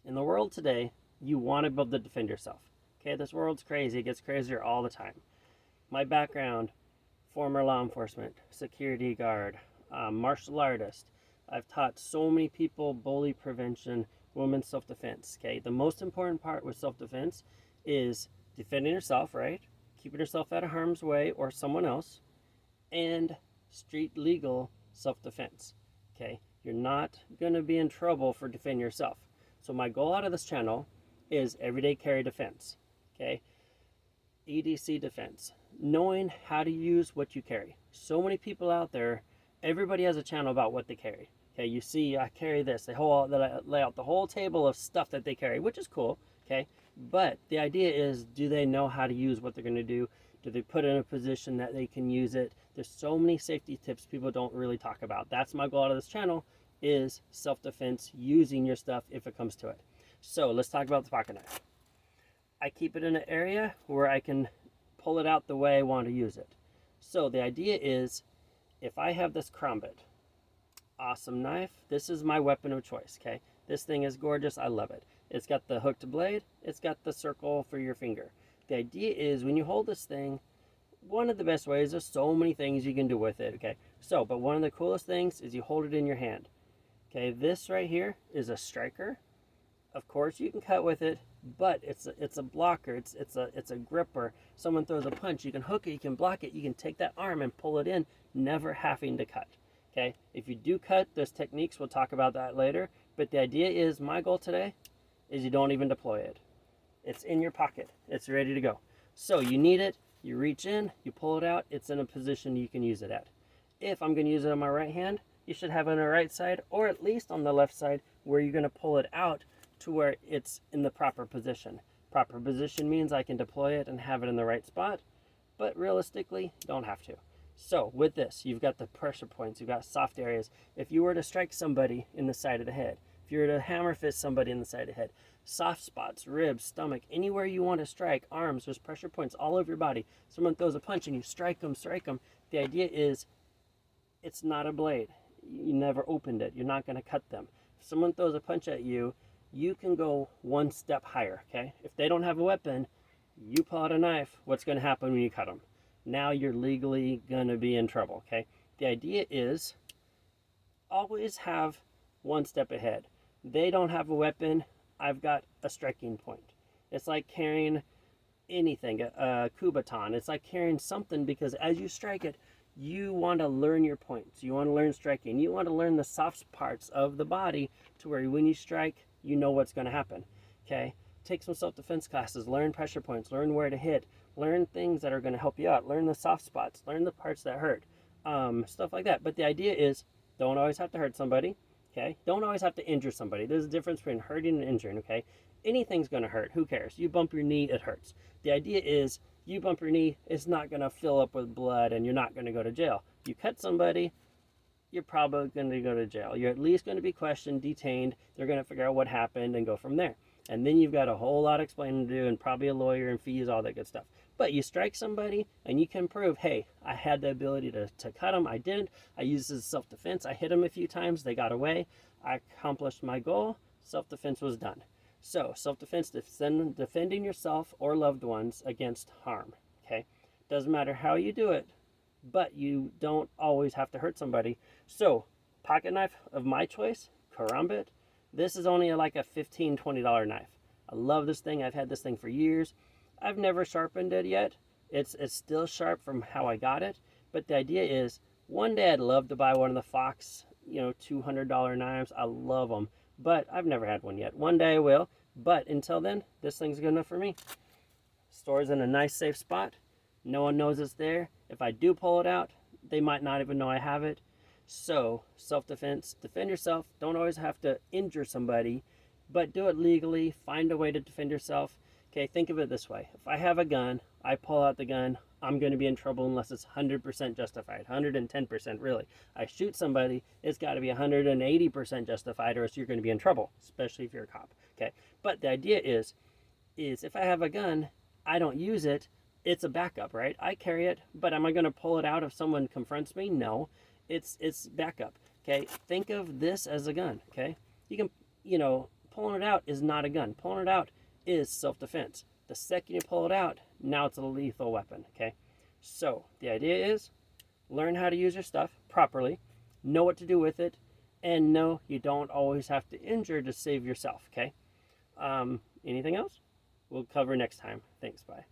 In the world today, you want to be able to defend yourself. Okay, this world's crazy. It gets crazier all the time. My background, former law enforcement, security guard, martial artist. I've taught so many people bully prevention, women's self-defense. Okay, the most important part with self-defense is defending yourself, right? Keeping yourself out of harm's way or someone else, and street legal self-defense. Okay, you're not going to be in trouble for defending yourself. So my goal out of this channel is everyday carry defense. Okay, EDC defense, knowing how to use what you carry. So many people out there, everybody has a channel about what they carry. Okay, you see, I carry this. They lay out the whole table of stuff that they carry, which is cool. Okay, but the idea is, do they know how to use what they're going to do? Do they put it in a position that they can use it? There's so many safety tips people don't really talk about. That's my goal out of this channel, is self-defense, using your stuff if it comes to it. So let's talk about the pocket knife. I keep it in an area where I can pull it out the way I want to use it. So the idea is, if I have this Karambit, awesome knife, this is my weapon of choice. Okay, this thing is gorgeous. I love it. It's got the hooked blade. It's got the circle for your finger. The idea is, when you hold this thing, one of the best ways, there's so many things you can do with it. Okay, so but one of the coolest things is you hold it in your hand. Okay, this right here is a striker. Of course you can cut with it, but it's a blocker. It's a gripper. Someone throws a punch, you can hook it, you can block it, you can take that arm and pull it in, never having to cut. Okay, if you do cut, there's techniques, we'll talk about that later, but the idea is, my goal today is you don't even deploy it. It's in your pocket, it's ready to go. So you need it, you reach in, you pull it out, it's in a position you can use it at. If I'm going to use it on my right hand, you should have it on the right side, or at least on the left side, where you're going to pull it out to where it's in the proper position. Proper position means I can deploy it and have it in the right spot, but realistically, don't have to. So with this, you've got the pressure points, you've got soft areas. If you were to strike somebody in the side of the head, if you were to hammer fist somebody in the side of the head, soft spots, ribs, stomach, anywhere you want to strike, arms, there's pressure points all over your body. Someone throws a punch and you strike them. The idea is, it's not a blade. You never opened it. You're not going to cut them. If someone throws a punch at you, you can go one step higher, okay? If they don't have a weapon, you pull out a knife, what's going to happen when you cut them? Now you're legally going to be in trouble, okay? The idea is, always have one step ahead. They don't have a weapon, I've got a striking point. It's like carrying anything, a kubaton. It's like carrying something, because as you strike it, you want to learn your points. You want to learn striking. You want to learn the soft parts of the body to where when you strike, you know what's going to happen. Okay? Take some self-defense classes. Learn pressure points. Learn where to hit. Learn things that are going to help you out. Learn the soft spots. Learn the parts that hurt. Stuff like that. But the idea is, don't always have to hurt somebody. Okay? Don't always have to injure somebody. There's a difference between hurting and injuring. Okay? Anything's going to hurt. Who cares? You bump your knee, it hurts. The idea is, you bump your knee, it's not going to fill up with blood and you're not going to go to jail. You cut somebody, you're probably going to go to jail. You're at least going to be questioned, detained. They're going to figure out what happened and go from there. And then you've got a whole lot of explaining to do, and probably a lawyer and fees, all that good stuff. But you strike somebody and you can prove, hey, I had the ability to cut them. I didn't. I used it as self-defense. I hit them a few times. They got away. I accomplished my goal. Self-defense was done. So, self-defense, defending yourself or loved ones against harm, okay? Doesn't matter how you do it, but you don't always have to hurt somebody. So, pocket knife of my choice, Karambit. This is only like a $15, $20 knife. I love this thing. I've had this thing for years. I've never sharpened it yet. It's still sharp from how I got it, but the idea is, one day I'd love to buy one of the Fox, $200 knives. I love them. But I've never had one yet. One day I will. But until then, this thing's good enough for me. Stores in a nice, safe spot. No one knows it's there. If I do pull it out, they might not even know I have it. So, self-defense. Defend yourself. Don't always have to injure somebody, but do it legally. Find a way to defend yourself. Okay, think of it this way. If I have a gun, I pull out the gun, I'm going to be in trouble unless it's 100% justified, 110% really. I shoot somebody, it's got to be 180% justified, or else you're going to be in trouble, especially if you're a cop. Okay, but the idea is if I have a gun, I don't use it, it's a backup, right? I carry it, but am I going to pull it out if someone confronts me? No, it's backup. Okay, think of this as a gun. Okay, you can pulling it out is not a gun. Pulling it out is self-defense. The second you pull it out, now it's a lethal weapon, okay? So the idea is learn how to use your stuff properly, know what to do with it, and no, you don't always have to injure to save yourself, okay? Anything else? We'll cover next time. Thanks, bye.